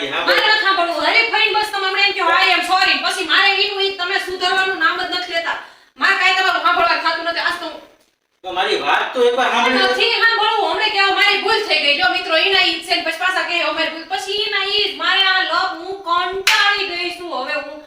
મારી હા મારે ન સાંભળવું હરીફાઈને બસ તમે હમણાં એમ કહો આઈ એમ સોરી પછી મારે ઈનું ઈ તમે સુધારવાનું નામ જ નથી લેતા મારે કાઈ તમારું સાંભળવા થતું નથી આજ તો મારી વાત તો એકવાર સાંભળી નથી સાંભળવું હમણે કેવો મારી ભૂલ થઈ ગઈ જો મિત્રો ઈના ઈ છે ને પછી પાછા કહે અમારી ભૂલ પછી ઈના ઈ મારે આ લવ હું કંટાળી ગઈ છું હવે હું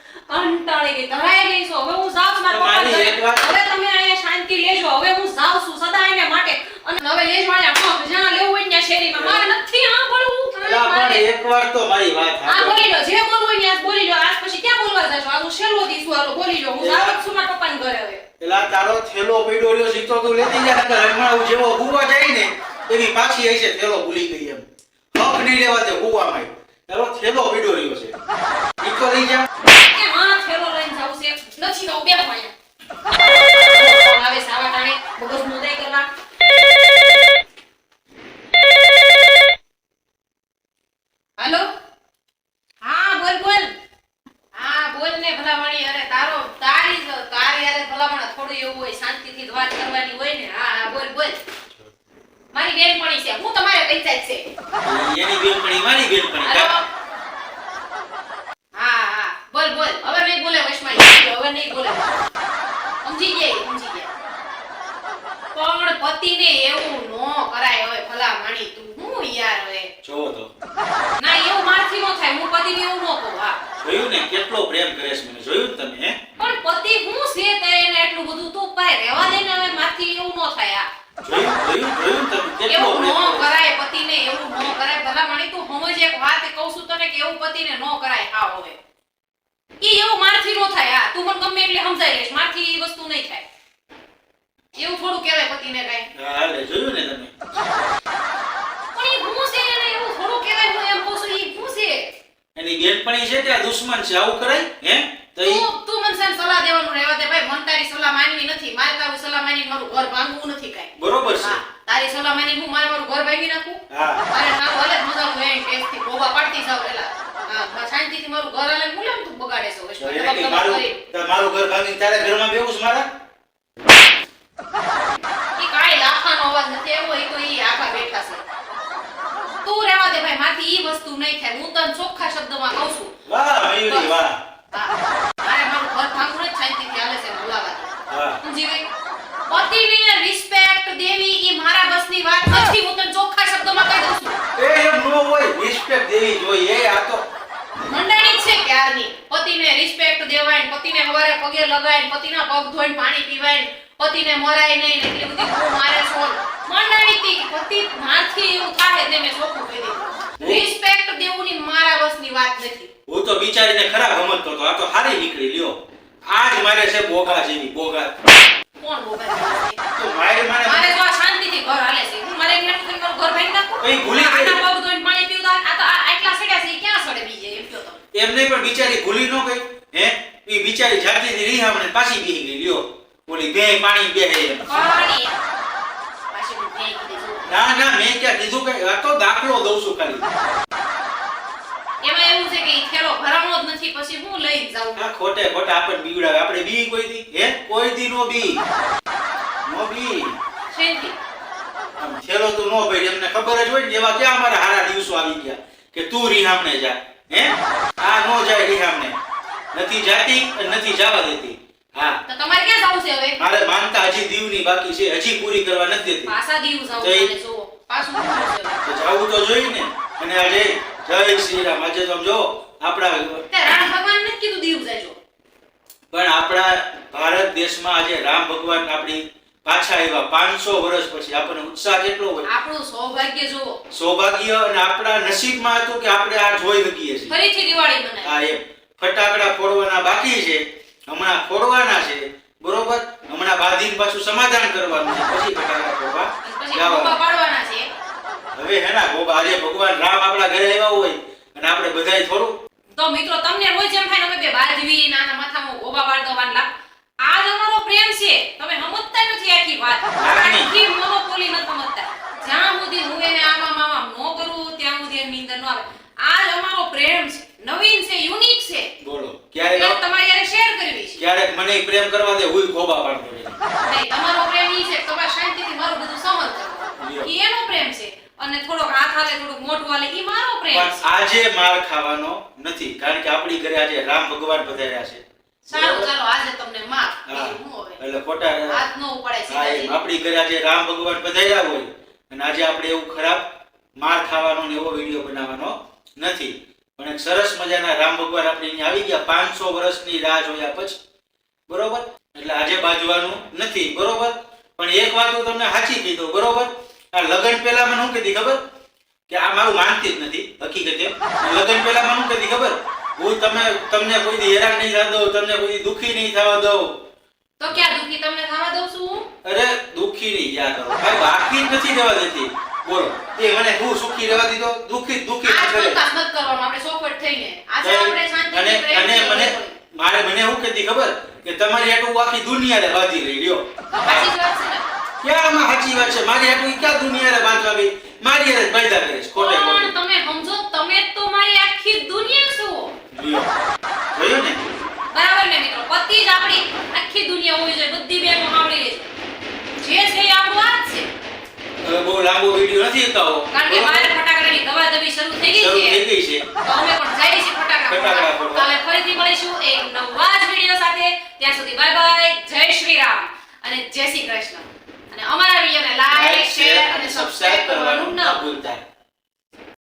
કંટાળી ગઈ ધરાઈ ગઈ છું હવે હું જાઉં મારા પપ્પા ઘરે હવે તમે અહીંયા શાંતિ લેજો હવે હું જાઉં છું સદા એને માટે અને હવે લેજ વાળા જ્યાં લેવું હોય ત્યાં શેરીમાં મારે નથી સાંભળવું પણ એકવાર તો મારી વાત આ બોલી લો જે બોલવું હોય ત્યાં બોલી લો આજ પછી ક્યાં બોલવા જાશો આ હું છેલ્લો દિવસ હાલો બોલી લો હું જાઉં છું મારા પપ્પાને ઘરે હવે પેલા તારો થેલો પીડો રહ્યો સીતો તું લેતી જા નકર હમણાં જેવો હુવા જાય ને એવી પાછી આવી છે થેલો ભૂલી ગઈ એમ હક નહીં લેવા દે હુવામાં તારો થેલો પીડો રહ્યો છે ઈ તો લઈ જા કે હા થેલો લઈને જાવ છે નથી તો બે ભાઈ આવે સાવા ટાણે બગસ મુદાઈ કરવા હાલો હા બોલ બોલ હા બોલ ને ભલામણી અરે તારી યાર ભલામણ થોડું એવું હોય શાંતિથી વાત કરવાની હોય ને હા હા બોલ બોલ મારી બેનપણી છે હું તમારે પંચાયત છે એની બેનપણી મારી બેનપણી હા હા બોલ બોલ હવે નહીં બોલે વૈષ્ણવ હવે નહીં બોલે સમજી ગયા પણ પતિને એવું નો કરાય હોય ભલામણી તું હું યાર હવે જો તો ના એવું મારથી નો થાય હું પતિને એવું નો કહું હા જોયું ને કેટલો પ્રેમ કરે છે મને જોયું ને તમે હે પણ પતિ હું છે તે એને એટલું બધું તું પાય રહેવા દે ને હવે મારથી એવું નો થાય આ જોયું તમે કેટલો એવું પ્રેમ નો કરાય પતિને એવું નો કરાય ભલામણી તું સમજ એક વાત કહું છું તને કે એવું પતિને નો કરાય હા હવે ઈ એવું મારથી નો થાય હા તું મને ગમે એટલે સમજાઈ લેશ મારથી ઈ વસ્તુ નહીં થાય એવું થોડું કહેવાય પતિને કાઈ હા લે જોયું ને તમે પણ ઈ હું છે એને એવું થોડું કહેવાય હું એમ કહું છું ઈ હું છે એની બેનપણી છે કે દુશ્મન છે આવું કરાય હે તો ઈ તું મને સાન સલાહ દેવાનું રહેવા દે ભાઈ મન તારી સલાહ માનવી નથી મારે તારું સલાહ માની મારું ઘર ભાંગવું નથી કાઈ બરોબર છે હા તારી સલાહ માની હું મારું ઘર ભાંગી નાખું હા મારે તારું હાલે મજા આવે એમ ટેસ્ટથી ગોબા પાડતી જાવ એલા હા શાંતિથી મારું ઘર હાલે મુલામ તું બગાડે છો મારું ઘર ભાંગી તારે ઘરમાં બેવું છે મારા ઈ કાઈ લાફાનો અવાજ નથી એવો ઈ તો ઈ આખા બેઠા છે તું રહેવા દે ભાઈ માથી ઈ વસ્તુ નહીં થાય હું તને ચોખ્ખા શબ્દમાં કહું છું વાહ મયુરી વાહ મારે મારું ઘર ભાંગવું જ શાંતિથી હાલે છે મુલાકાત હા સમજી ગઈ પતિને રિસ્પેક્ટ દેવી ઈ મારા બસની વાત નથી હું તને ચોખ્ખા શબ્દોમાં કહી દઉં છું એ એમ નો હોય રિસ્પેક્ટ દેવી જોઈએ આ તો મંડાણી છે ક્યારની પતિને રિસ્પેક્ટ દેવાય પતિને હવારે પગે લગાય પતિના પગ ધોઈને પાણી પીવાય પતિને મરાય નહીં એટલી બધી હું મારે છો મંડાણી તી પતિ મારથી એવું થાય તે મેં ચોખ્ખું કહી દીધું રિસ્પેક્ટ દેવુંની મારા બસની વાત નથી હું તો બિચારીને ખરાબ સમજતો હતો આ તો હારી નીકળી લ્યો આજ મારે છે બોગા જેવી બોગા કોણ બોગા તો મારે મારે જો આ શાંતિથી ઘર હાલે છે હું મારે એટલે તું ઘર ભાઈ નાખું કઈ ભૂલી ગઈ આના પગ ધોઈને પાણી પીવતા આ તો આટલા સડ્યા છે ઈ ક્યાં સડે બીજે એમ કયો તો એમ નહીં પણ બિચારી ભૂલી ન ગઈ હે ઈ બિચારી જાતીથી રીહામણે પાછી બેહી ગઈ લ્યો ઓલી બે પાણી બેહે એમ પાણી પાછી હું ફેંકી દીધું ના મેં ક્યાં કીધું કે આ તો દાખલો દઉં છું ખાલી એમાં એવું છે કે ઈ થેલો ભરાણો જ નથી પછી હું લઈને જાઉં આ ખોટે ખોટા આપણને બીવડાવે આપણે બી કોઈ દી હે કોઈ દી નો બી શેનથી આમ થેલો તું નો ભાઈ એમને ખબર જ હોય ને એવા ક્યાં અમારા હારા દિવસો આવી ગયા કે તું રીહામણે જા હે આ નો જાય રીહામણે નથી જાતી અને નથી જવા દેતી હા તો તમારે ક્યાં જાવું છે હવે મારે માનતા હજી દીવની બાકી છે હજી પૂરી કરવા નથી દેતી પાછા દીવ જાવું જય. મને જો પાછું શું છે તો જાવું તો જોઈએ ને અને આજે જય શ્રી રામ આજે તમે જો આપણા તે રામ ભગવાન ને કીધું દીવ જાજો પણ આપણા ભારત દેશમાં આજે રામ ભગવાન આપણી પાછા આવ્યા 500 વર્ષ પછી આપણને ઉત્સાહ કેટલો હોય આપણું સૌભાગ્ય જો સૌભાગ્ય અને આપણા નસીબમાં હતું કે આપણે આ જોઈ શકીએ છીએ ફરીથી દિવાળી મનાય હા એમ ફટાકડા ફોડવાના બાકી છે હમણાં ફોડવાના છે બરોબર હમણાં બાંધીને પાછું સમાધાન કરવાનું છે પછી ફટાકડા ફોડવા પછી ગોબા પાડવાના છે હવે હેના ગોબા આજે ભગવાન રામ આપણા ઘરે આવ્યા હોય અને આપણે બધાય થોડું તો મિત્રો તમને રોજ એમ થાય ને અમે બે બાજવી નાના માથામાં ગોબા પાડ દવાના આજ અમારો પ્રેમ છે તમે સમજતા નથી આખી વાત આખી મોનોપોલી ન સમજતા જ્યાં સુધી હું એને આમાં મામા નો કરું ત્યાં સુધી એની અંદર ન આવે આજ અમારો પ્રેમ છે નવીન છે યુનિક છે બોલો એટલે ક્યારેક તમારી યારે શેર કરવી છે ક્યારેક મને પ્રેમ કરવા દે હુંય ગોબા પાડતો નહીં તમારો પ્રેમ ઈ છે કે તમારે શાંતિથી મારું બધું સમજ કરો ઈ એનો પ્રેમ છે અને થોડોક હાથ હાલે થોડુંક મોઢું હાલે ઈ મારો પ્રેમ પણ છે. આજે માર ખાવાનો નથી કારણ કે આપણી ઘરે આજે રામ ભગવાન પધાર્યા છે. સારું ચાલો આજે તમને માફ હા. બીજું હું હવે એટલે ખોટા હાથ નો ઉપાડે હા, સીધાજી. એમ આપણી ઘરે આજે રામ ભગવાન પધાર્યા હોય અને આજે આપણે એવું ખરાબ માર ખાવાનો ને એવો વિડીયો બનાવવાનો નથી. પણ એક સરસ મજાના રામ ભગવાન આપણે અહીંયા આવી ગયા 500 વર્ષની રાહ જોયા પછી, બરોબર? એટલે આજે બાજવાનું નથી, બરોબર? પણ એક વાત હું તમને સાચી કીધું, બરોબર? આ લગ્ન પહેલા મને શું કીધી ખબર? કે આ મારું માનતી જ નથી હકીકતે. લગ્ન પહેલા મને શું કીધી ખબર? હું તમને કોઈ દી હેરાન નહીં થવા દઉં, તમને કોઈ દી દુખી નહીં થવા દઉં. તો ક્યાં દુખી તમને થવા દઉં છું હું? અરે દુખી નહીં યાદ કરો ભાઈ, બાકી જ નથી રહેવા દેતી. બોલો એ મને હું સુખી રહેવા દીધો? દુખી જ દુખી આજ જ કરે. બરદાસ્ત નથી કરવાનું આપણે ચોખવટ થઈને. આજે આપણે શાંતિથી અને પ્રેમથી મને રહેવું. મને શું કહેતી ખબર? કે તમારી હાટુ આખી દુનિયાને બાંધી રહી લ્યો. તો સાચી જ વાત છે ને. ક્યાં આમાં સાચી વાત છે? મારી હાટુ ક્યાં દુનિયાને બાંધવા ગઈ? મારી હારે જ બાંધા કરે છે ખોટે પણ ખોટે. તમે સમજો તમે જ તો મારી આખી દુનિયા છો. લ્યો. જોયું ને? બરાબર ને મિત્રો? પતિ જ આપણી આખી દુનિયા હોવી જોઈએ. બધી બહેનો સાંભળી લેજો. જે છે એ આપણું આ જ છે. હવે બહુ લાંબો વિડીયો નથી ઉતાવો. કારણ કે બહાર ફટાકડાની દબાદબી શરૂ થઈ ગઈ શરૂ છે. થઈ ગઈ છે. તો અમે પણ જઈએ છીએ ફટાકડા ફટાકડા ફોડવા. ફોડવા. કાલે ફરીથી મળીશું એક નવા જ વિડીયો સાથે. ત્યાં સુધી બાય બાય, જય શ્રી રામ અને જય શ્રી કૃષ્ણ. અને અમારા વિડીયોને લાઈક, શેર અને સબસ્ક્રાઇબ કરવાનું ન ભૂલતા.